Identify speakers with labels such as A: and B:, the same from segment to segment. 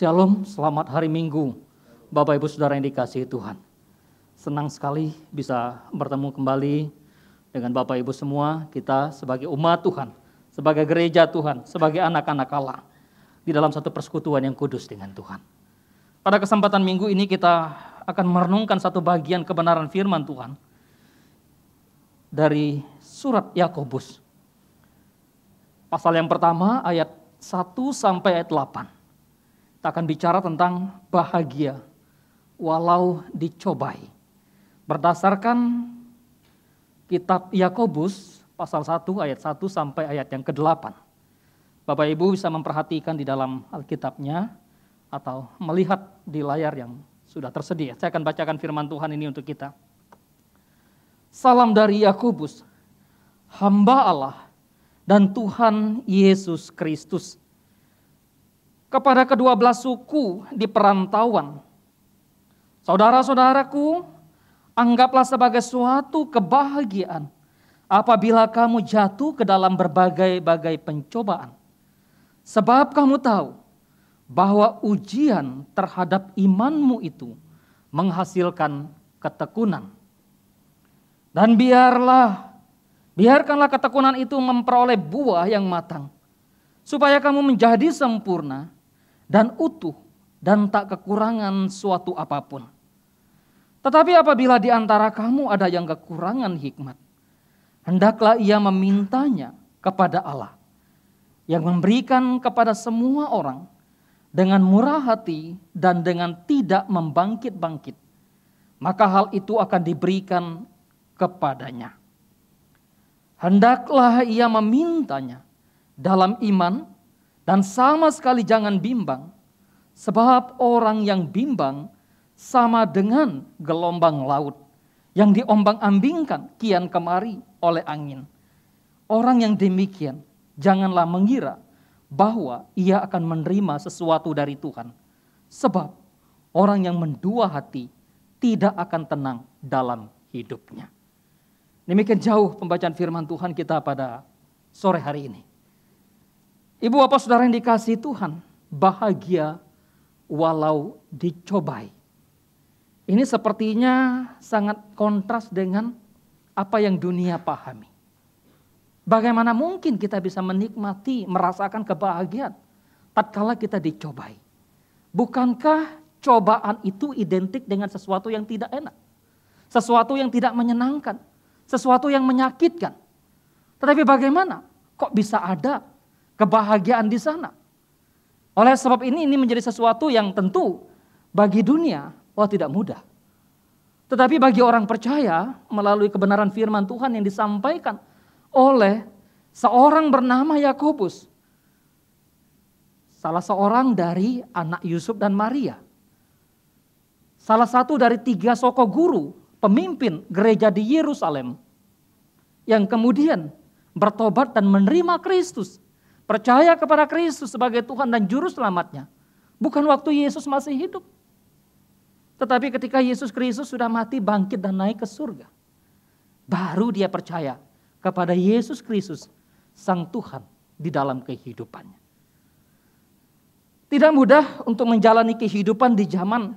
A: Shalom, selamat hari Minggu, Bapak Ibu Saudara yang dikasihi Tuhan. Senang sekali bisa bertemu kembali dengan Bapak Ibu semua, kita sebagai umat Tuhan, sebagai gereja Tuhan, sebagai anak-anak Allah, di dalam satu persekutuan yang kudus dengan Tuhan. Pada kesempatan minggu ini kita akan merenungkan satu bagian kebenaran firman Tuhan dari surat Yakobus. Pasal yang pertama ayat 1 sampai ayat 8. Kita akan bicara tentang bahagia walau dicobai. Berdasarkan kitab Yakobus pasal 1 ayat 1 sampai ayat yang ke-8. Bapak Ibu bisa memperhatikan di dalam Alkitabnya atau melihat di layar yang sudah tersedia. Saya akan bacakan firman Tuhan ini untuk kita. Salam dari Yakobus, hamba Allah dan Tuhan Yesus Kristus. Kepada kedua belas suku di perantauan, saudara-saudaraku, anggaplah sebagai suatu kebahagiaan apabila kamu jatuh ke dalam berbagai-bagai pencobaan. Sebab kamu tahu bahwa ujian terhadap imanmu itu menghasilkan ketekunan. Dan biarkanlah ketekunan itu memperoleh buah yang matang, supaya kamu menjadi sempurna dan utuh dan tak kekurangan suatu apapun. Tetapi apabila di antara kamu ada yang kekurangan hikmat, hendaklah ia memintanya kepada Allah, yang memberikan kepada semua orang dengan murah hati dan dengan tidak membangkit-bangkit, maka hal itu akan diberikan kepadanya. Hendaklah ia memintanya dalam iman dan sama sekali jangan bimbang, sebab orang yang bimbang sama dengan gelombang laut yang diombang-ambingkan kian kemari oleh angin. Orang yang demikian janganlah mengira bahwa ia akan menerima sesuatu dari Tuhan, sebab orang yang mendua hati tidak akan tenang dalam hidupnya. Demikian jauh pembacaan firman Tuhan kita pada sore hari ini. Ibu bapak saudara yang dikasihi Tuhan, bahagia walau dicobai. Ini sepertinya sangat kontras dengan apa yang dunia pahami. Bagaimana mungkin kita bisa menikmati, merasakan kebahagiaan tatkala kita dicobai? Bukankah cobaan itu identik dengan sesuatu yang tidak enak? Sesuatu yang tidak menyenangkan? Sesuatu yang menyakitkan? Tetapi bagaimana? Kok bisa ada kebahagiaan di sana? Oleh sebab ini menjadi sesuatu yang tentu bagi dunia tidak mudah. Tetapi bagi orang percaya melalui kebenaran firman Tuhan yang disampaikan oleh seorang bernama Yakobus, salah seorang dari anak Yusuf dan Maria, salah satu dari 3 soko guru pemimpin gereja di Yerusalem yang kemudian bertobat dan menerima Kristus, percaya kepada Kristus sebagai Tuhan dan Juru Selamatnya. Bukan waktu Yesus masih hidup, tetapi ketika Yesus Kristus sudah mati, bangkit dan naik ke surga, baru dia percaya kepada Yesus Kristus, Sang Tuhan di dalam kehidupannya. Tidak mudah untuk menjalani kehidupan di zaman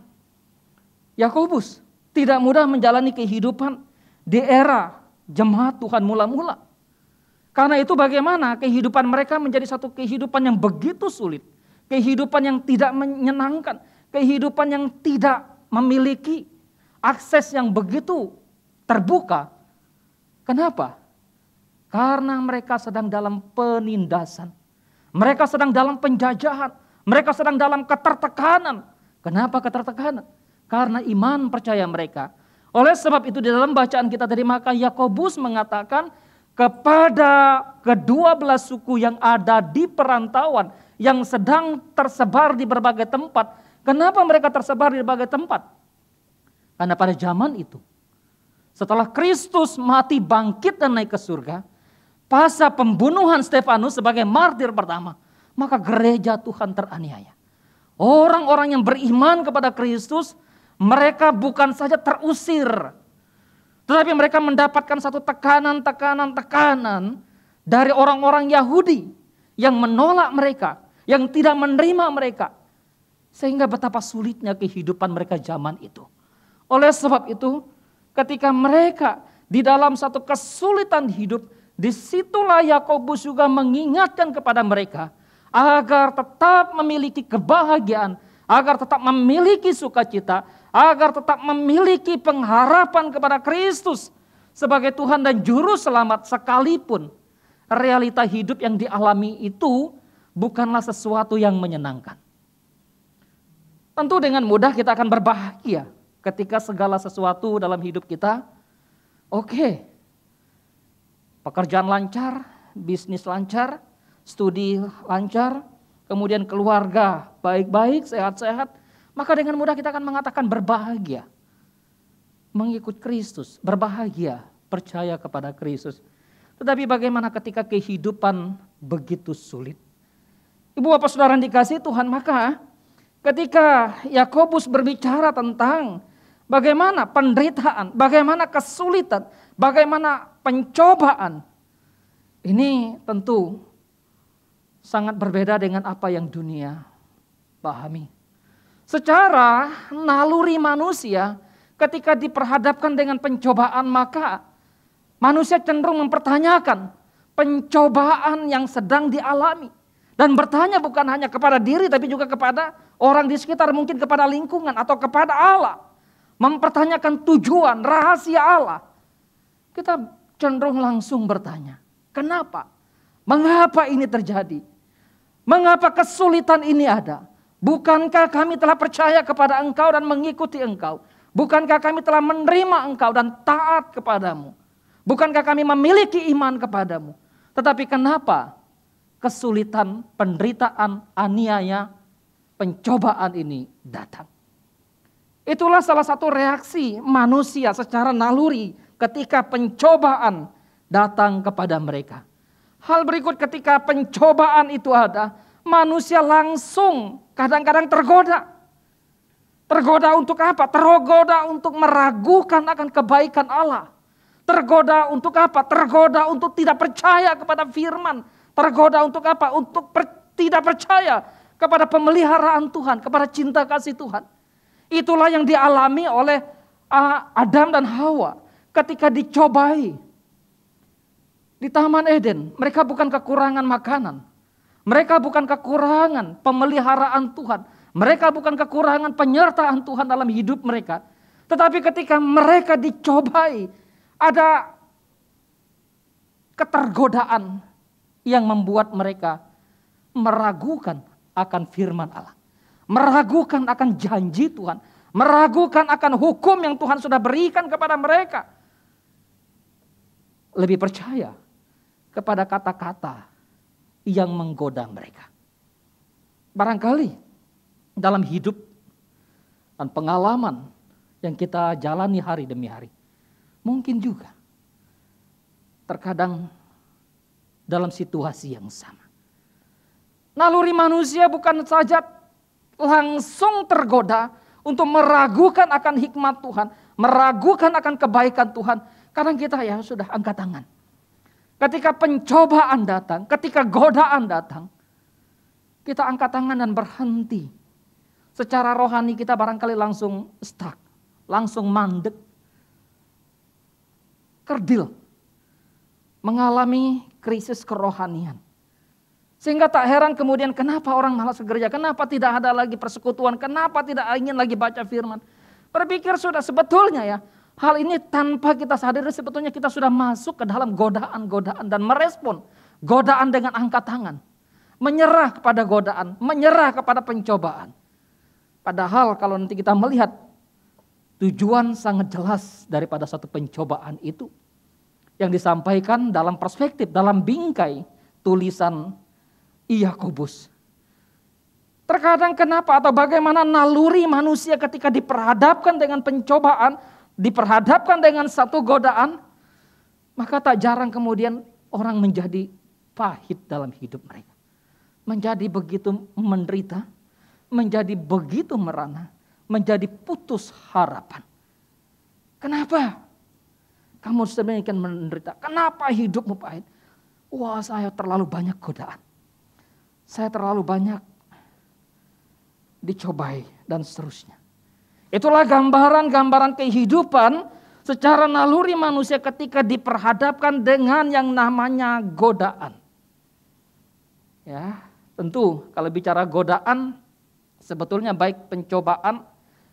A: Yakobus. Tidak mudah menjalani kehidupan di era jemaat Tuhan mula-mula. Karena itu bagaimana kehidupan mereka menjadi satu kehidupan yang begitu sulit. Kehidupan yang tidak menyenangkan. Kehidupan yang tidak memiliki akses yang begitu terbuka. Kenapa? Karena mereka sedang dalam penindasan. Mereka sedang dalam penjajahan. Mereka sedang dalam ketertekanan. Kenapa ketertekanan? Karena iman percaya mereka. Oleh sebab itu di dalam bacaan kita tadi, maka Yakobus mengatakan kepada kedua belas suku yang ada di perantauan, yang sedang tersebar di berbagai tempat. Kenapa mereka tersebar di berbagai tempat? Karena pada zaman itu, setelah Kristus mati, bangkit dan naik ke surga, pasca pembunuhan Stefanus sebagai martir pertama, maka gereja Tuhan teraniaya. Orang-orang yang beriman kepada Kristus, mereka bukan saja terusir, tetapi mereka mendapatkan satu tekanan dari orang-orang Yahudi yang menolak mereka, yang tidak menerima mereka. Sehingga betapa sulitnya kehidupan mereka zaman itu. Oleh sebab itu, ketika mereka di dalam satu kesulitan hidup, disitulah Yakobus juga mengingatkan kepada mereka agar tetap memiliki kebahagiaan, agar tetap memiliki sukacita, agar tetap memiliki pengharapan kepada Kristus sebagai Tuhan dan Juru Selamat, sekalipun realita hidup yang dialami itu bukanlah sesuatu yang menyenangkan. Tentu dengan mudah kita akan berbahagia ketika segala sesuatu dalam hidup kita oke. Pekerjaan lancar, bisnis lancar, studi lancar, kemudian keluarga baik-baik, sehat-sehat. Maka dengan mudah kita akan mengatakan berbahagia. Mengikut Kristus, berbahagia, percaya kepada Kristus. Tetapi bagaimana ketika kehidupan begitu sulit? Ibu bapak saudara yang dikasihi Tuhan, maka ketika Yakobus berbicara tentang bagaimana penderitaan, bagaimana kesulitan, bagaimana pencobaan, ini tentu sangat berbeda dengan apa yang dunia pahami. Secara naluri manusia, ketika diperhadapkan dengan pencobaan, maka manusia cenderung mempertanyakan pencobaan yang sedang dialami. Dan bertanya bukan hanya kepada diri, tapi juga kepada orang di sekitar, mungkin kepada lingkungan atau kepada Allah. Mempertanyakan tujuan, rahasia Allah. Kita cenderung langsung bertanya, kenapa? Mengapa ini terjadi? Mengapa kesulitan ini ada? Bukankah kami telah percaya kepada Engkau dan mengikuti Engkau? Bukankah kami telah menerima Engkau dan taat kepadamu? Bukankah kami memiliki iman kepadamu? Tetapi kenapa kesulitan, penderitaan, aniaya, pencobaan ini datang? Itulah salah satu reaksi manusia secara naluri ketika pencobaan datang kepada mereka. Hal berikut, ketika pencobaan itu ada, manusia langsung kadang-kadang tergoda. Tergoda untuk apa? Tergoda untuk meragukan akan kebaikan Allah. Tergoda untuk apa? Tergoda untuk tidak percaya kepada firman. Tergoda untuk apa? Untuk tidak percaya kepada pemeliharaan Tuhan, kepada cinta kasih Tuhan. Itulah yang dialami oleh Adam dan Hawa ketika dicobai di Taman Eden. Mereka bukan kekurangan makanan. Mereka bukan kekurangan pemeliharaan Tuhan. Mereka bukan kekurangan penyertaan Tuhan dalam hidup mereka. Tetapi ketika mereka dicobai, ada ketergodaan yang membuat mereka meragukan akan firman Allah. Meragukan akan janji Tuhan. Meragukan akan hukum yang Tuhan sudah berikan kepada mereka. Lebih percaya kepada kata-kata yang menggoda mereka. Barangkali dalam hidup dan pengalaman yang kita jalani hari demi hari, mungkin juga terkadang dalam situasi yang sama. Naluri manusia bukan saja langsung tergoda untuk meragukan akan hikmat Tuhan, meragukan akan kebaikan Tuhan. Kadang kita ya sudah angkat tangan. Ketika pencobaan datang, ketika godaan datang, kita angkat tangan dan berhenti. Secara rohani kita barangkali langsung stuck, langsung mandek, kerdil, mengalami krisis kerohanian. Sehingga tak heran kemudian kenapa orang malas ke gereja, kenapa tidak ada lagi persekutuan, kenapa tidak ingin lagi baca firman. Berpikir sudah sebetulnya ya, hal ini tanpa kita sadari sebetulnya kita sudah masuk ke dalam godaan-godaan dan merespon godaan dengan angkat tangan. Menyerah kepada godaan, menyerah kepada pencobaan. Padahal kalau nanti kita melihat tujuan sangat jelas daripada satu pencobaan itu yang disampaikan dalam perspektif, dalam bingkai tulisan Yakobus. Terkadang kenapa atau bagaimana naluri manusia ketika diperhadapkan dengan pencobaan, diperhadapkan dengan satu godaan, maka tak jarang kemudian orang menjadi pahit dalam hidup mereka. Menjadi begitu menderita, menjadi begitu merana, menjadi putus harapan. Kenapa? Kamu sedemikian menderita. Kenapa hidupmu pahit? Wah, saya terlalu banyak godaan. Saya terlalu banyak dicobai, dan seterusnya. Itulah gambaran-gambaran kehidupan secara naluri manusia ketika diperhadapkan dengan yang namanya godaan. Ya, tentu kalau bicara godaan, sebetulnya baik pencobaan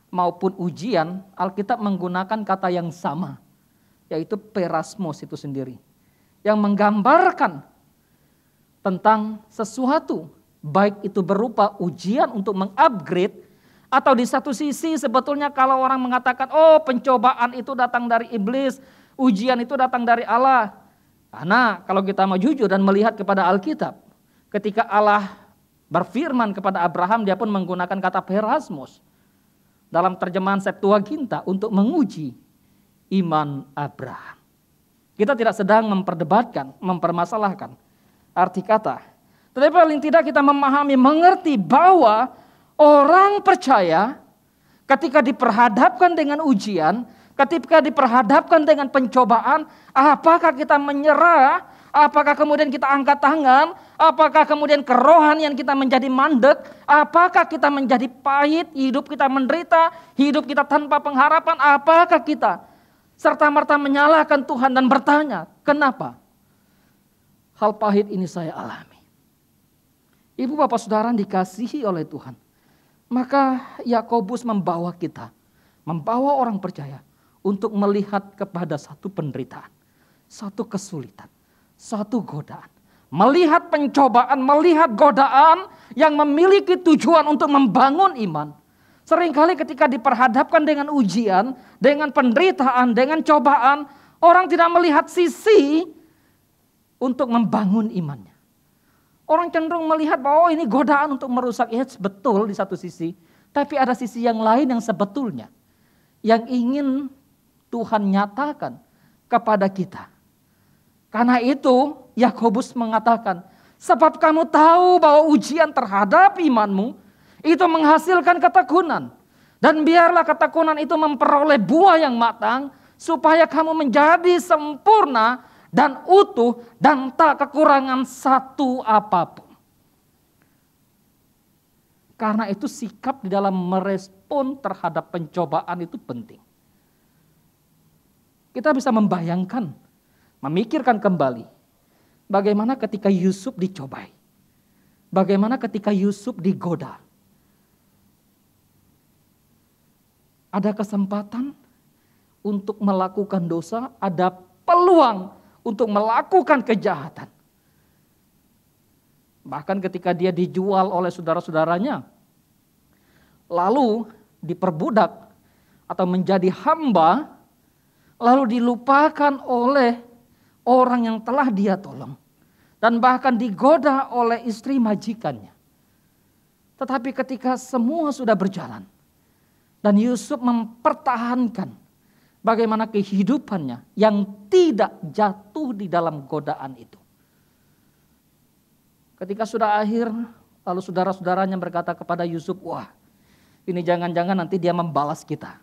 A: maupun ujian, Alkitab menggunakan kata yang sama, yaitu perasmos itu sendiri, yang menggambarkan tentang sesuatu, baik itu berupa ujian untuk mengupgrade, atau di satu sisi sebetulnya kalau orang mengatakan, oh pencobaan itu datang dari iblis, ujian itu datang dari Allah. Karena kalau kita mau jujur dan melihat kepada Alkitab, ketika Allah berfirman kepada Abraham, dia pun menggunakan kata perasmos dalam terjemahan Septuaginta untuk menguji iman Abraham. Kita tidak sedang memperdebatkan, mempermasalahkan arti kata. Tetapi paling tidak kita memahami, mengerti bahwa orang percaya ketika diperhadapkan dengan ujian, ketika diperhadapkan dengan pencobaan, apakah kita menyerah, apakah kemudian kita angkat tangan, apakah kemudian kerohanian kita menjadi mandek, apakah kita menjadi pahit, hidup kita menderita, hidup kita tanpa pengharapan, apakah kita serta-merta menyalahkan Tuhan dan bertanya, kenapa hal pahit ini saya alami? Ibu bapak saudara dikasihi oleh Tuhan. Maka Yakobus membawa kita, membawa orang percaya untuk melihat kepada satu penderitaan, satu kesulitan, satu godaan. Melihat pencobaan, melihat godaan yang memiliki tujuan untuk membangun iman. Seringkali ketika diperhadapkan dengan ujian, dengan penderitaan, dengan cobaan, orang tidak melihat sisi untuk membangun imannya. Orang cenderung melihat bahwa ini godaan untuk merusak. Ya betul di satu sisi. Tapi ada sisi yang lain yang sebetulnya yang ingin Tuhan nyatakan kepada kita. Karena itu Yakobus mengatakan, sebab kamu tahu bahwa ujian terhadap imanmu itu menghasilkan ketekunan. Dan biarlah ketekunan itu memperoleh buah yang matang, supaya kamu menjadi sempurna dan utuh dan tak kekurangan satu apapun. Karena itu sikap di dalam merespon terhadap pencobaan itu penting. Kita bisa membayangkan, memikirkan kembali bagaimana ketika Yusuf dicobai. Bagaimana ketika Yusuf digoda. Ada kesempatan untuk melakukan dosa, ada peluang untuk melakukan kejahatan. Bahkan ketika dia dijual oleh saudara-saudaranya, lalu diperbudak atau menjadi hamba, lalu dilupakan oleh orang yang telah dia tolong. Dan bahkan digoda oleh istri majikannya. Tetapi ketika semua sudah berjalan, dan Yusuf mempertahankan bagaimana kehidupannya yang tidak jatuh di dalam godaan itu. Ketika sudah akhir, lalu saudara-saudaranya berkata kepada Yusuf, wah ini jangan-jangan nanti dia membalas kita.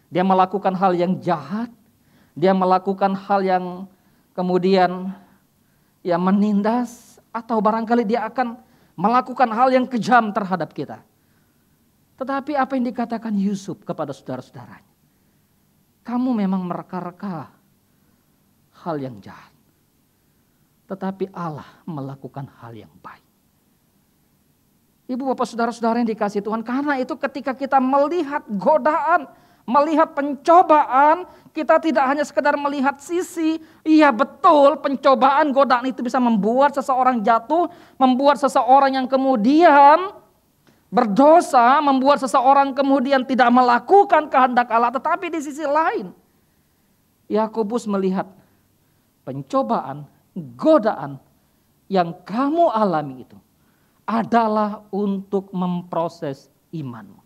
A: Dia melakukan hal yang jahat, dia melakukan hal yang kemudian ya menindas, atau barangkali dia akan melakukan hal yang kejam terhadap kita. Tetapi apa yang dikatakan Yusuf kepada saudara-saudaranya? Kamu memang mereka-reka hal yang jahat. Tetapi Allah melakukan hal yang baik. Ibu bapak saudara-saudara yang dikasihi Tuhan. Karena itu ketika kita melihat godaan, melihat pencobaan, kita tidak hanya sekedar melihat sisi. Iya betul, pencobaan, godaan itu bisa membuat seseorang jatuh. Membuat seseorang yang kemudian berdosa, membuat seseorang kemudian tidak melakukan kehendak Allah. Tetapi di sisi lain, Yakobus melihat pencobaan, godaan yang kamu alami itu adalah untuk memproses imanmu.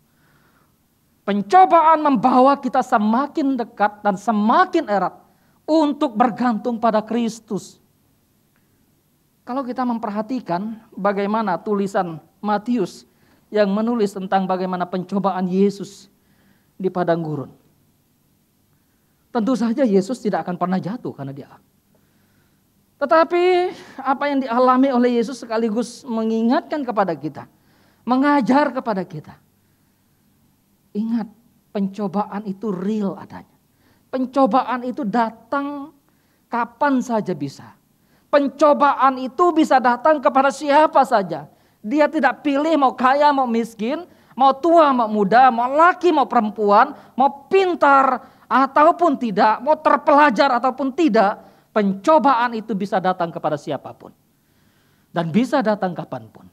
A: Pencobaan membawa kita semakin dekat dan semakin erat untuk bergantung pada Kristus. Kalau kita memperhatikan bagaimana tulisan Matius yang menulis tentang bagaimana pencobaan Yesus di padang gurun. Tentu saja Yesus tidak akan pernah jatuh karena dia. Tetapi apa yang dialami oleh Yesus sekaligus mengingatkan kepada kita mengajar kepada kita. Ingat, pencobaan itu real adanya. Pencobaan itu datang kapan saja bisa. Pencobaan itu bisa datang kepada siapa saja. Dia tidak pilih mau kaya mau miskin, mau tua mau muda, mau laki mau perempuan, mau pintar ataupun tidak, mau terpelajar ataupun tidak. Pencobaan itu bisa datang kepada siapapun. Dan bisa datang kapanpun.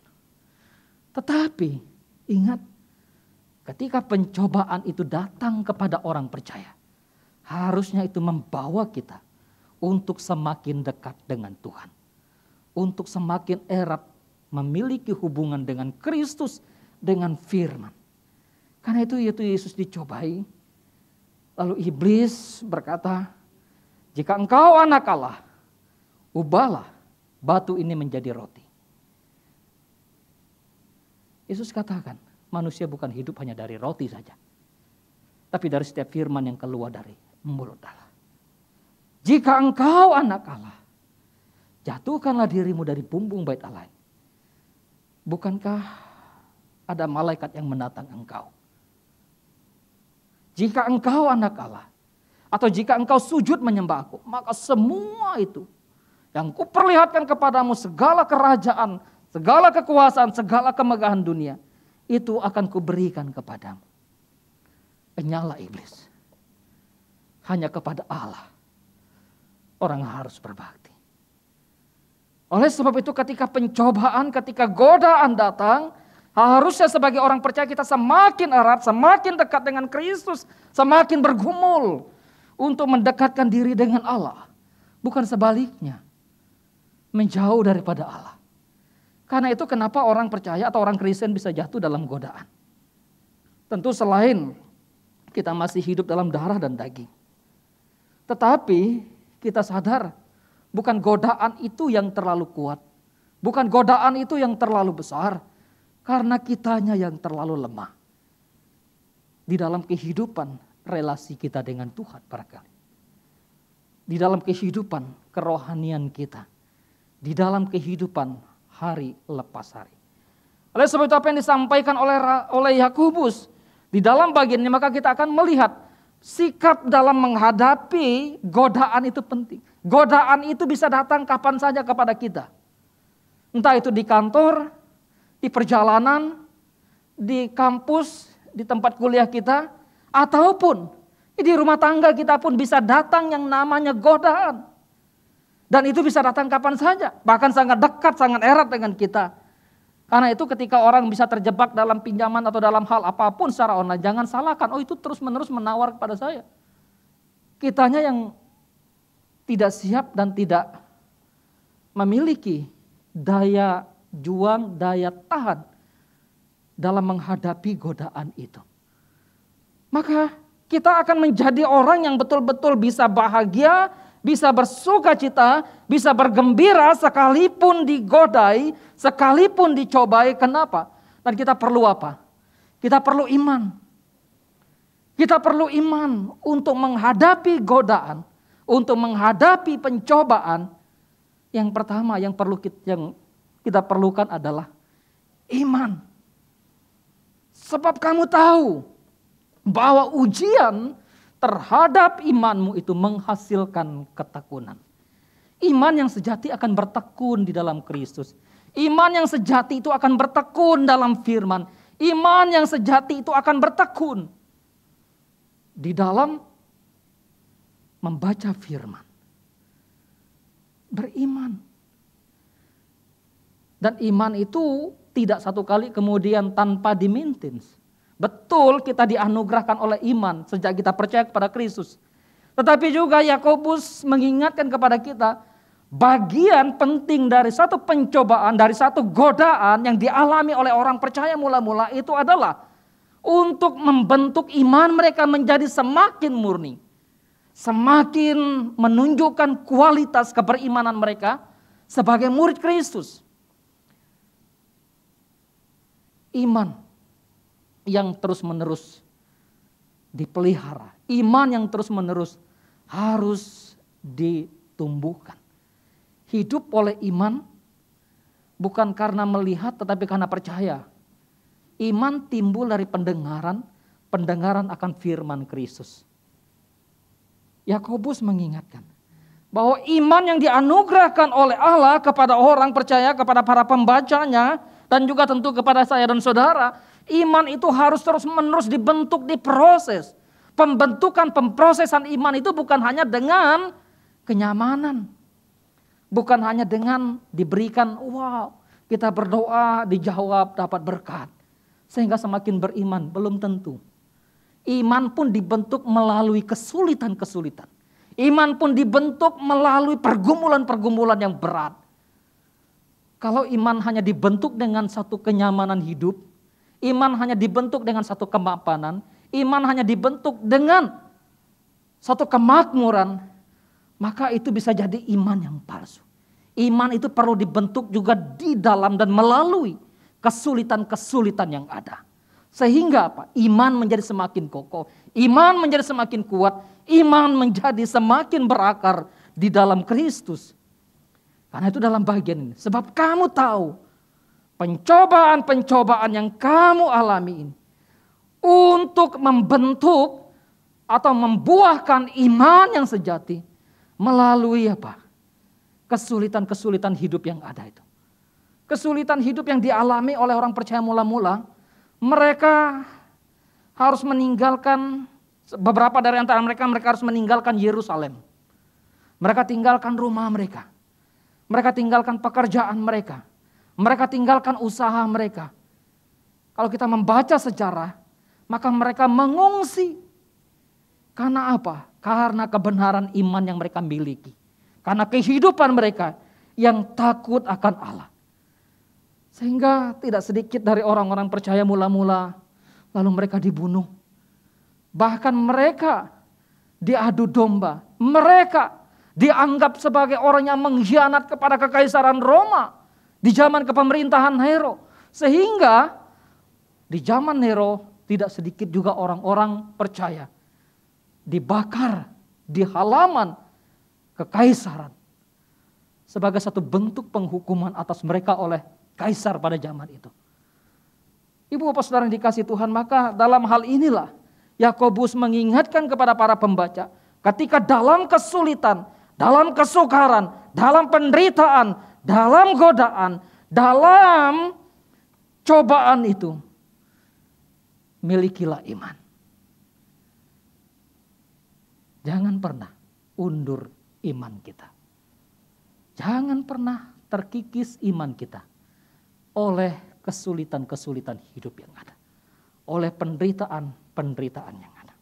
A: Tetapi ingat, ketika pencobaan itu datang kepada orang percaya, harusnya itu membawa kita untuk semakin dekat dengan Tuhan. Untuk semakin erat memiliki hubungan dengan Kristus, dengan firman. Karena itu Yesus dicobai. Lalu iblis berkata, jika engkau anak Allah, ubahlah batu ini menjadi roti. Yesus katakan, manusia bukan hidup hanya dari roti saja, tapi dari setiap firman yang keluar dari mulut Allah. Jika engkau anak Allah, jatuhkanlah dirimu dari bumbung bait Allah. Bukankah ada malaikat yang menatang engkau? Jika engkau anak Allah, atau jika engkau sujud menyembah aku, maka semua itu yang kuperlihatkan kepadamu, segala kerajaan, segala kekuasaan, segala kemegahan dunia, itu akan kuberikan kepadamu. Penyalah iblis. Hanya kepada Allah orang harus berbakti. Oleh sebab itu ketika pencobaan, ketika godaan datang, harusnya sebagai orang percaya kita semakin erat, semakin dekat dengan Kristus, semakin bergumul untuk mendekatkan diri dengan Allah. Bukan sebaliknya, menjauh daripada Allah. Karena itu kenapa orang percaya atau orang Kristen bisa jatuh dalam godaan. Tentu selain kita masih hidup dalam darah dan daging. Tetapi kita sadar bukan godaan itu yang terlalu kuat. Bukan godaan itu yang terlalu besar. Karena kitanya yang terlalu lemah. Di dalam kehidupan relasi kita dengan Tuhan barangkali. Di dalam kehidupan kerohanian kita. Di dalam kehidupan hari lepas hari. Oleh sebab itu apa yang disampaikan oleh Yakobus di dalam bagian ini, maka kita akan melihat sikap dalam menghadapi godaan itu penting. Godaan itu bisa datang kapan saja kepada kita. Entah itu di kantor, di perjalanan, di kampus, di tempat kuliah kita, ataupun di rumah tangga kita pun bisa datang yang namanya godaan. Dan itu bisa datang kapan saja, bahkan sangat dekat, sangat erat dengan kita. Karena itu ketika orang bisa terjebak dalam pinjaman atau dalam hal apapun secara online, jangan salahkan, oh itu terus-menerus menawar kepada saya. Kitanya yang tidak siap dan tidak memiliki daya juang, daya tahan dalam menghadapi godaan itu. Maka kita akan menjadi orang yang betul-betul bisa bahagia, bisa bersuka cita, bisa bergembira sekalipun digodai, sekalipun dicobai. Kenapa? Dan kita perlu apa? Kita perlu iman. Kita perlu iman untuk menghadapi godaan, untuk menghadapi pencobaan. Yang pertama yang kita perlukan adalah iman. Sebab kamu tahu bahwa ujian terhadap imanmu itu menghasilkan ketekunan. Iman yang sejati akan bertekun di dalam Kristus. Iman yang sejati itu akan bertekun dalam firman. Iman yang sejati itu akan bertekun di dalam membaca firman. Beriman. Dan iman itu tidak satu kali kemudian tanpa di-maintenance. Betul kita dianugerahkan oleh iman sejak kita percaya kepada Kristus. Tetapi juga Yakobus mengingatkan kepada kita, bagian penting dari satu pencobaan, dari satu godaan yang dialami oleh orang percaya mula-mula itu adalah untuk membentuk iman mereka menjadi semakin murni. Semakin menunjukkan kualitas keberimanan mereka sebagai murid Kristus. Iman yang terus-menerus dipelihara. Iman yang terus-menerus harus ditumbuhkan. Hidup oleh iman bukan karena melihat tetapi karena percaya. Iman timbul dari pendengaran, pendengaran akan firman Kristus. Yakobus mengingatkan bahwa iman yang dianugerahkan oleh Allah kepada orang percaya, kepada para pembacanya, dan juga tentu kepada saya dan saudara, iman itu harus terus-menerus dibentuk, diproses. Pembentukan, pemprosesan iman itu bukan hanya dengan kenyamanan. Bukan hanya dengan diberikan, wow, kita berdoa, dijawab, dapat berkat. Sehingga semakin beriman, belum tentu. Iman pun dibentuk melalui kesulitan-kesulitan. Iman pun dibentuk melalui pergumulan-pergumulan yang berat. Kalau iman hanya dibentuk dengan satu kenyamanan hidup, iman hanya dibentuk dengan satu kemapanan, iman hanya dibentuk dengan satu kemakmuran, maka itu bisa jadi iman yang palsu. Iman itu perlu dibentuk juga di dalam dan melalui kesulitan-kesulitan yang ada. Sehingga apa? Iman menjadi semakin kokoh, iman menjadi semakin kuat, iman menjadi semakin berakar di dalam Kristus. Karena itu dalam bagian ini, sebab kamu tahu pencobaan-pencobaan yang kamu alami ini untuk membentuk atau membuahkan iman yang sejati melalui apa? Kesulitan-kesulitan hidup yang ada itu. Kesulitan hidup yang dialami oleh orang percaya mula-mula, mereka harus meninggalkan, beberapa dari antara mereka harus meninggalkan Yerusalem. Mereka tinggalkan rumah mereka. Mereka tinggalkan pekerjaan mereka. Mereka tinggalkan usaha mereka. Kalau kita membaca sejarah, maka mereka mengungsi. Karena apa? Karena kebenaran iman yang mereka miliki. Karena kehidupan mereka yang takut akan Allah. Sehingga tidak sedikit dari orang-orang percaya mula-mula, lalu mereka dibunuh. Bahkan mereka diadu domba. Mereka dianggap sebagai orang yang mengkhianat kepada kekaisaran Roma di zaman kepemerintahan Nero. Sehingga di zaman Nero tidak sedikit juga orang-orang percaya dibakar di halaman kekaisaran sebagai satu bentuk penghukuman atas mereka oleh kaisar pada zaman itu. Ibu bapak saudara yang dikasihi Tuhan, maka dalam hal inilah Yakobus mengingatkan kepada para pembaca, ketika dalam kesulitan, dalam kesukaran, dalam penderitaan, dalam godaan, dalam cobaan itu, milikilah iman. Jangan pernah undur iman kita. Jangan pernah terkikis iman kita oleh kesulitan-kesulitan hidup yang ada. Oleh penderitaan-penderitaan yang ada.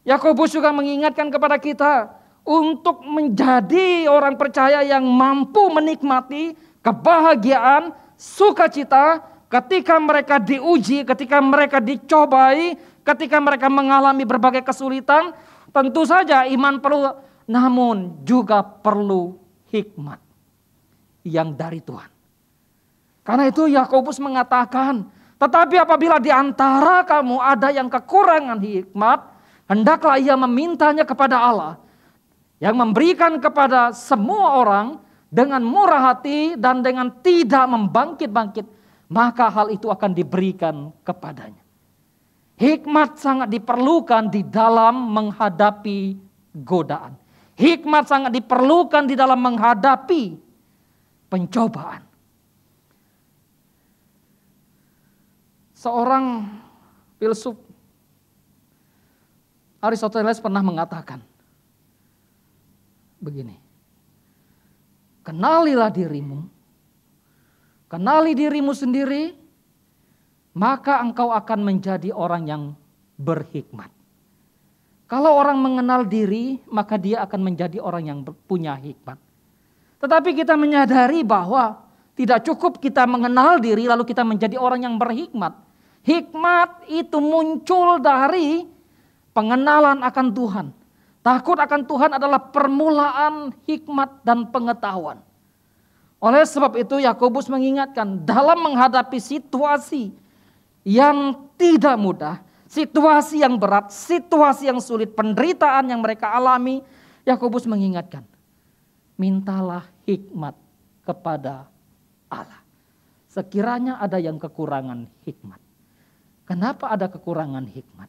A: Yakobus juga mengingatkan kepada kita untuk menjadi orang percaya yang mampu menikmati kebahagiaan, sukacita ketika mereka diuji, ketika mereka dicobai, ketika mereka mengalami berbagai kesulitan. Tentu saja iman perlu, namun juga perlu hikmat yang dari Tuhan. Karena itu Yakobus mengatakan, tetapi apabila di antara kamu ada yang kekurangan hikmat, hendaklah ia memintanya kepada Allah yang memberikan kepada semua orang dengan murah hati dan dengan tidak membangkit-bangkit, maka hal itu akan diberikan kepadanya. Hikmat sangat diperlukan di dalam menghadapi godaan. Hikmat sangat diperlukan di dalam menghadapi pencobaan. Seorang filsuf Aristoteles pernah mengatakan begini, kenalilah dirimu, kenali dirimu sendiri, maka engkau akan menjadi orang yang berhikmat. Kalau orang mengenal diri, maka dia akan menjadi orang yang punya hikmat. Tetapi kita menyadari bahwa tidak cukup kita mengenal diri lalu kita menjadi orang yang berhikmat. Hikmat itu muncul dari pengenalan akan Tuhan. Takut akan Tuhan adalah permulaan hikmat dan pengetahuan. Oleh sebab itu Yakobus mengingatkan dalam menghadapi situasi yang tidak mudah, situasi yang berat, situasi yang sulit, penderitaan yang mereka alami, Yakobus mengingatkan, mintalah hikmat kepada Allah. Sekiranya ada yang kekurangan hikmat, Kenapa ada kekurangan hikmat?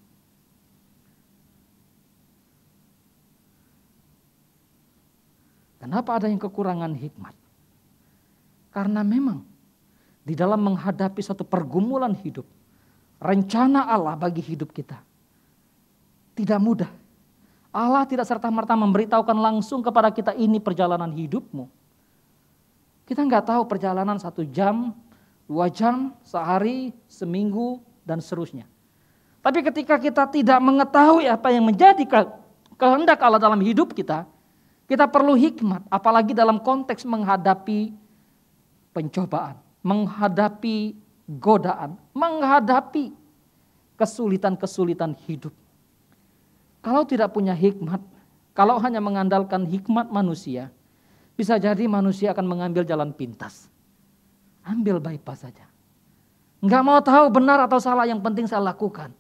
A: Kenapa ada yang kekurangan hikmat? Karena memang di dalam menghadapi suatu pergumulan hidup, rencana Allah bagi hidup kita tidak mudah. Allah tidak serta-merta memberitahukan langsung kepada kita, ini perjalanan hidupmu. Kita nggak tahu perjalanan 1 jam, 2 jam, sehari, seminggu, dan seterusnya. Tapi ketika kita tidak mengetahui apa yang menjadi kehendak Allah dalam hidup kita perlu hikmat. Apalagi dalam konteks menghadapi pencobaan, menghadapi godaan, menghadapi kesulitan-kesulitan hidup. Kalau tidak punya hikmat, kalau hanya mengandalkan hikmat manusia, bisa jadi manusia akan mengambil jalan pintas. Ambil bypass saja. Enggak mau tahu benar atau salah, yang penting saya lakukan.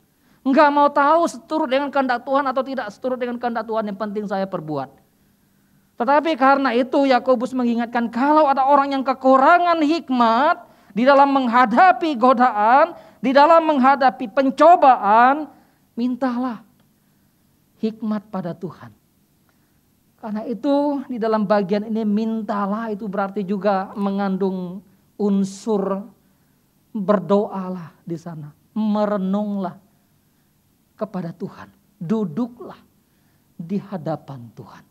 A: Enggak mau tahu seturut dengan kehendak Tuhan atau tidak seturut dengan kehendak Tuhan, yang penting saya perbuat. Tetapi karena itu Yakobus mengingatkan, kalau ada orang yang kekurangan hikmat di dalam menghadapi godaan, di dalam menghadapi pencobaan, mintalah hikmat pada Tuhan. Karena itu di dalam bagian ini mintalah itu berarti juga mengandung unsur berdoalah di sana. Merenunglah kepada Tuhan. Duduklah di hadapan Tuhan.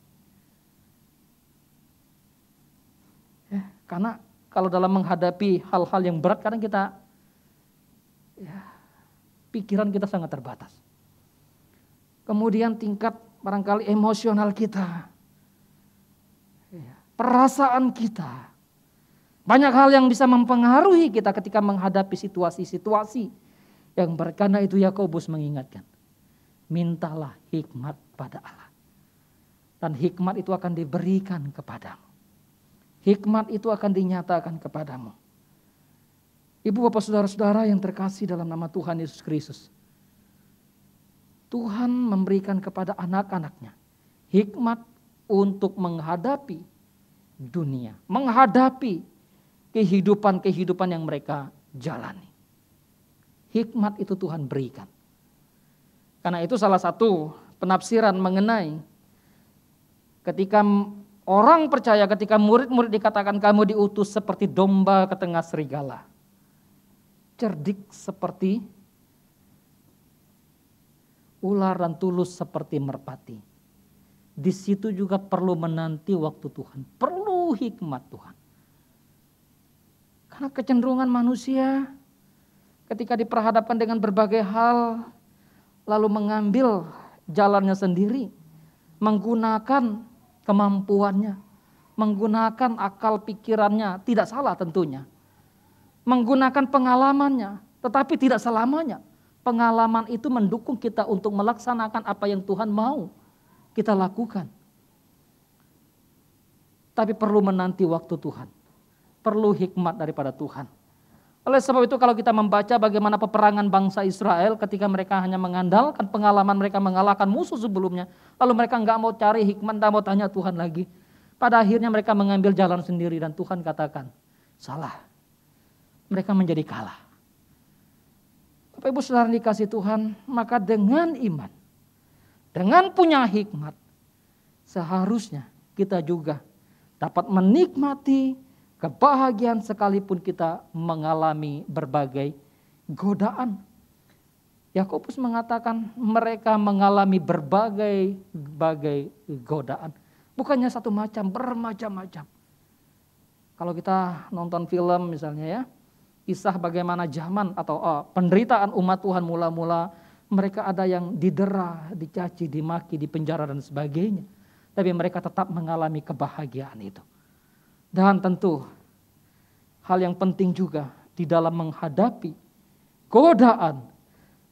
A: Karena kalau dalam menghadapi hal-hal yang berat, kadang kita pikiran kita sangat terbatas. Kemudian tingkat barangkali emosional kita, perasaan kita, banyak hal yang bisa mempengaruhi kita ketika menghadapi situasi-situasi yang berat. Karena itu Yakobus mengingatkan, mintalah hikmat pada Allah, dan hikmat itu akan diberikan kepadamu. Hikmat itu akan dinyatakan kepadamu. Ibu bapak saudara-saudara yang terkasih dalam nama Tuhan Yesus Kristus, Tuhan memberikan kepada anak-anaknya hikmat untuk menghadapi dunia, menghadapi kehidupan-kehidupan yang mereka jalani. Hikmat itu Tuhan berikan. Karena itu salah satu penafsiran mengenai ketika orang percaya, ketika murid-murid dikatakan kamu diutus seperti domba ke tengah serigala, cerdik seperti ular dan tulus seperti merpati. Di situ juga perlu menanti waktu Tuhan, perlu hikmat Tuhan. Karena kecenderungan manusia ketika diperhadapkan dengan berbagai hal, lalu mengambil jalannya sendiri, menggunakan kemampuannya, menggunakan akal pikirannya, tidak salah tentunya. Menggunakan pengalamannya, tetapi tidak selamanya. Pengalaman itu mendukung kita untuk melaksanakan apa yang Tuhan mau kita lakukan. Tapi perlu menanti waktu Tuhan. Perlu hikmat daripada Tuhan. Oleh sebab itu kalau kita membaca bagaimana peperangan bangsa Israel ketika mereka hanya mengandalkan pengalaman mereka mengalahkan musuh sebelumnya. Lalu mereka enggak mau cari hikmat, enggak mau tanya Tuhan lagi. Pada akhirnya mereka mengambil jalan sendiri dan Tuhan katakan, salah. Mereka menjadi kalah. Bapak Ibu Saudara dikasih Tuhan, maka dengan iman, dengan punya hikmat, seharusnya kita juga dapat menikmati kebahagiaan sekalipun kita mengalami berbagai godaan. Yakobus mengatakan mereka mengalami berbagai godaan. Bukannya satu macam, bermacam-macam. Kalau kita nonton film misalnya ya, kisah bagaimana zaman atau penderitaan umat Tuhan mula-mula, mereka ada yang didera, dicaci, dimaki, dipenjara dan sebagainya. Tapi mereka tetap mengalami kebahagiaan itu. Dan tentu hal yang penting juga di dalam menghadapi godaan,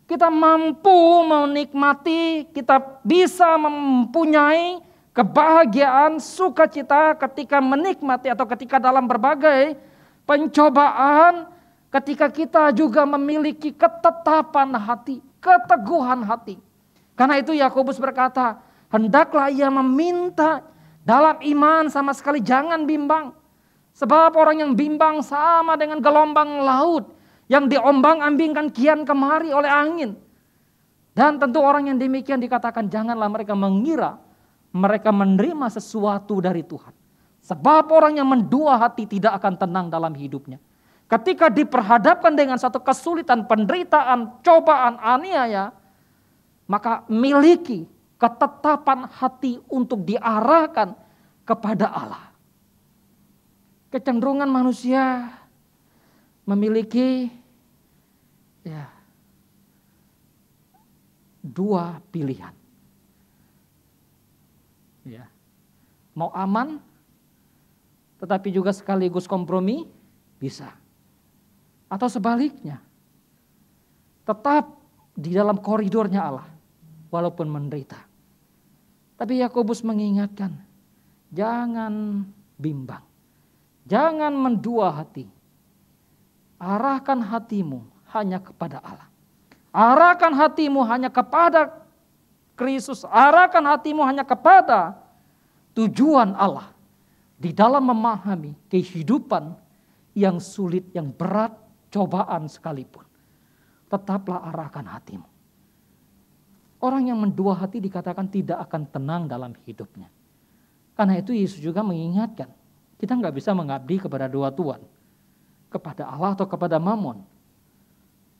A: kita mampu menikmati, kita bisa mempunyai kebahagiaan, sukacita ketika menikmati atau ketika dalam berbagai pencobaan, ketika kita juga memiliki ketetapan hati, keteguhan hati. Karena itu Yakobus berkata, hendaklah ia meminta dalam iman, sama sekali jangan bimbang. Sebab orang yang bimbang sama dengan gelombang laut yang diombang-ambingkan kian kemari oleh angin. Dan tentu orang yang demikian dikatakan janganlah mereka mengira mereka menerima sesuatu dari Tuhan. Sebab orang yang mendua hati tidak akan tenang dalam hidupnya. Ketika diperhadapkan dengan satu kesulitan, penderitaan, cobaan, aniaya, maka miliki ketetapan hati untuk diarahkan kepada Allah. Kecenderungan manusia memiliki dua pilihan. Mau aman, tetapi juga sekaligus kompromi, bisa. Atau sebaliknya, tetap di dalam koridornya Allah, walaupun menderita. Tapi Yakobus mengingatkan, jangan bimbang, jangan mendua hati. Arahkan hatimu hanya kepada Allah. Arahkan hatimu hanya kepada Kristus. Arahkan hatimu hanya kepada tujuan Allah. Di dalam memahami kehidupan yang sulit, yang berat, cobaan sekalipun. Tetaplah arahkan hatimu. Orang yang mendua hati dikatakan tidak akan tenang dalam hidupnya. Karena itu Yesus juga mengingatkan, kita nggak bisa mengabdi kepada dua tuan. Kepada Allah atau kepada Mamon.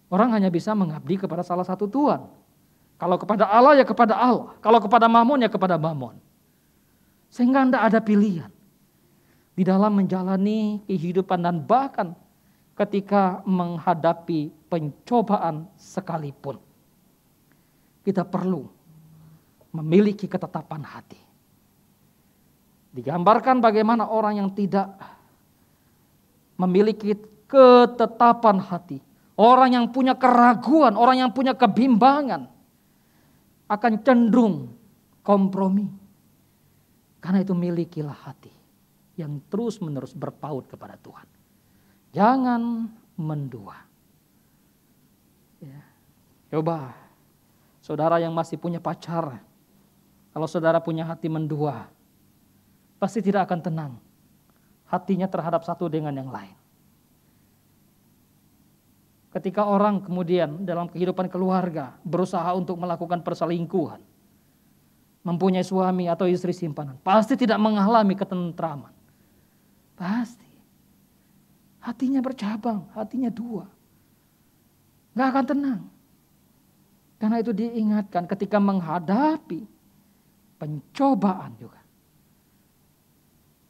A: Orang hanya bisa mengabdi kepada salah satu tuan. Kalau kepada Allah ya kepada Allah. Kalau kepada Mamon ya kepada Mamon. Sehingga tidak ada pilihan. Di dalam menjalani kehidupan dan bahkan ketika menghadapi pencobaan sekalipun. Kita perlu memiliki ketetapan hati. Digambarkan bagaimana orang yang tidak memiliki ketetapan hati. Orang yang punya keraguan, orang yang punya kebimbangan akan cenderung kompromi. Karena itu milikilah hati yang terus-menerus berpaut kepada Tuhan. Jangan mendua. Coba, saudara yang masih punya pacar, kalau saudara punya hati mendua, pasti tidak akan tenang. Hatinya terhadap satu dengan yang lain. Ketika orang kemudian dalam kehidupan keluarga berusaha untuk melakukan perselingkuhan, mempunyai suami atau istri simpanan, pasti tidak mengalami ketentraman. Pasti. Hatinya bercabang, hatinya dua. Gak akan tenang. Karena itu diingatkan ketika menghadapi pencobaan juga.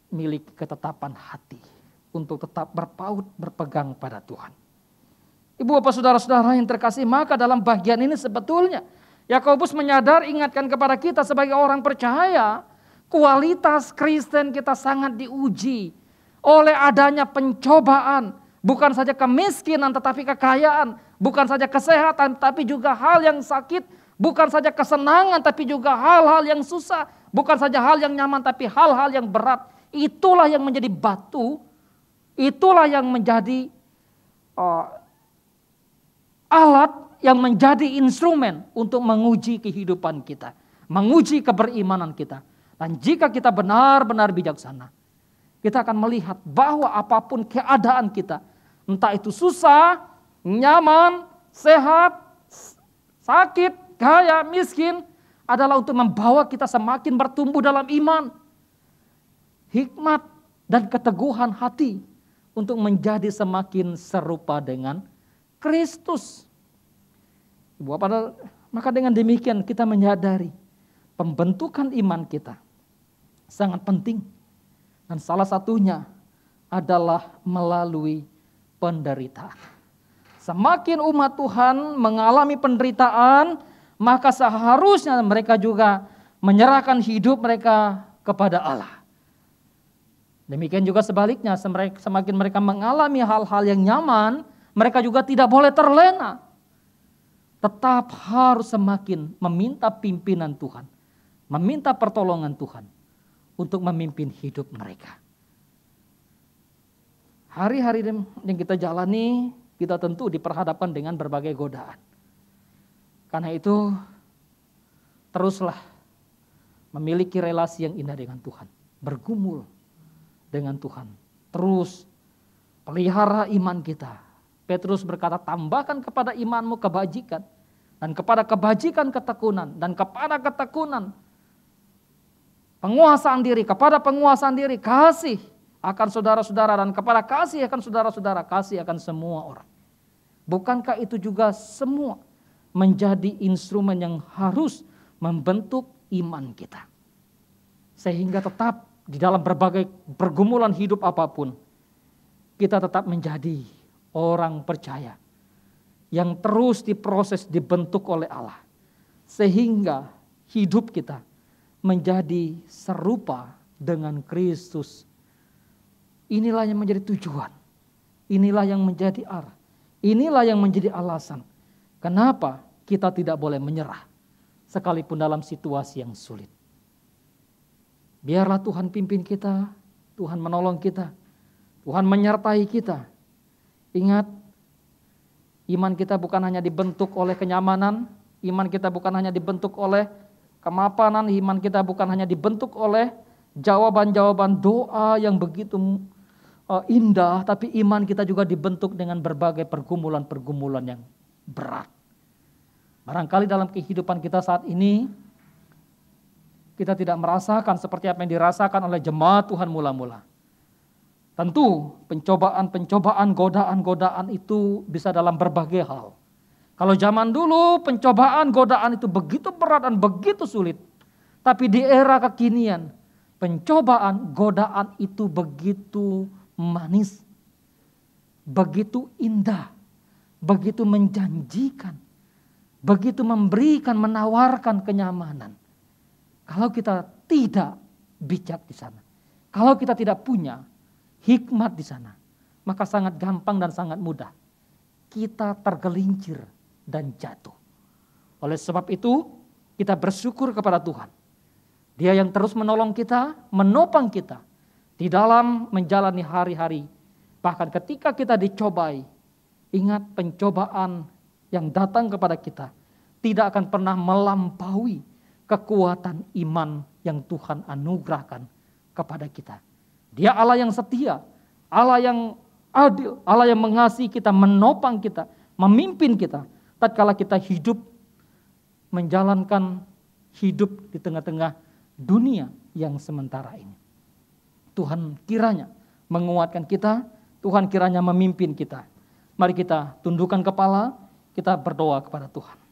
A: Miliki ketetapan hati untuk tetap berpaut, berpegang pada Tuhan. Ibu bapak saudara-saudara yang terkasih, maka dalam bagian ini sebetulnya Yakobus menyadar, ingatkan kepada kita sebagai orang percaya, kualitas Kristen kita sangat diuji oleh adanya pencobaan. Bukan saja kemiskinan tetapi kekayaan, bukan saja kesehatan tapi juga hal yang sakit, bukan saja kesenangan tapi juga hal-hal yang susah, bukan saja hal yang nyaman tapi hal-hal yang berat. Itulah yang menjadi batu, itulah yang menjadi alat yang menjadi instrumen untuk menguji kehidupan kita, menguji keberimanan kita. Dan jika kita benar-benar bijaksana, kita akan melihat bahwa apapun keadaan kita, entah itu susah, nyaman, sehat, sakit, kaya, miskin, adalah untuk membawa kita semakin bertumbuh dalam iman, hikmat, dan keteguhan hati untuk menjadi semakin serupa dengan Kristus. Maka dengan demikian kita menyadari pembentukan iman kita sangat penting. Dan salah satunya adalah melalui penderitaan. Semakin umat Tuhan mengalami penderitaan, maka seharusnya mereka juga menyerahkan hidup mereka kepada Allah. Demikian juga sebaliknya, semakin mereka mengalami hal-hal yang nyaman, mereka juga tidak boleh terlena. Tetap harus semakin meminta pimpinan Tuhan, meminta pertolongan Tuhan untuk memimpin hidup mereka. Hari-hari yang kita jalani, kita tentu diperhadapkan dengan berbagai godaan. Karena itu, teruslah memiliki relasi yang indah dengan Tuhan, bergumul dengan Tuhan. Terus pelihara iman kita Petrus berkata, tambahkan kepada imanmu kebajikan, dan kepada kebajikan ketekunan, dan kepada ketekunan penguasaan diri, kepada penguasaan diri kasih akan saudara-saudara, dan kepada kasih akan saudara-saudara kasih akan semua orang. Bukankah itu juga semua menjadi instrumen yang harus membentuk iman kita, sehingga tetap di dalam berbagai pergumulan hidup apapun kita tetap menjadi orang percaya yang terus diproses, dibentuk oleh Allah, sehingga hidup kita menjadi serupa dengan Kristus. Inilah yang menjadi tujuan, inilah yang menjadi arah, inilah yang menjadi alasan kenapa kita tidak boleh menyerah sekalipun dalam situasi yang sulit. Biarlah Tuhan pimpin kita, Tuhan menolong kita, Tuhan menyertai kita. Ingat, iman kita bukan hanya dibentuk oleh kenyamanan, iman kita bukan hanya dibentuk oleh kemapanan, iman kita bukan hanya dibentuk oleh jawaban-jawaban doa yang begitu indah, tapi iman kita juga dibentuk dengan berbagai pergumulan-pergumulan yang berat. Barangkali dalam kehidupan kita saat ini, kita tidak merasakan seperti apa yang dirasakan oleh jemaat Tuhan mula-mula. Tentu pencobaan-pencobaan, godaan-godaan itu bisa dalam berbagai hal. Kalau zaman dulu pencobaan, godaan itu begitu berat dan begitu sulit. Tapi di era kekinian, pencobaan, godaan itu begitu manis, begitu indah, begitu menjanjikan, begitu memberikan, menawarkan kenyamanan. Kalau kita tidak bijak di sana, kalau kita tidak punya hikmat di sana, maka sangat gampang dan sangat mudah kita tergelincir dan jatuh. Oleh sebab itu, kita bersyukur kepada Tuhan. Dia yang terus menolong kita, menopang kita di dalam menjalani hari-hari. Bahkan ketika kita dicobai, ingat pencobaan yang datang kepada kita tidak akan pernah melampaui kekuatan iman yang Tuhan anugerahkan kepada kita. Dia Allah yang setia, Allah yang adil, Allah yang mengasihi kita, menopang kita, memimpin kita tatkala kita hidup, menjalankan hidup di tengah-tengah dunia yang sementara ini. Tuhan kiranya menguatkan kita, Tuhan kiranya memimpin kita. Mari kita tundukkan kepala, kita berdoa kepada Tuhan.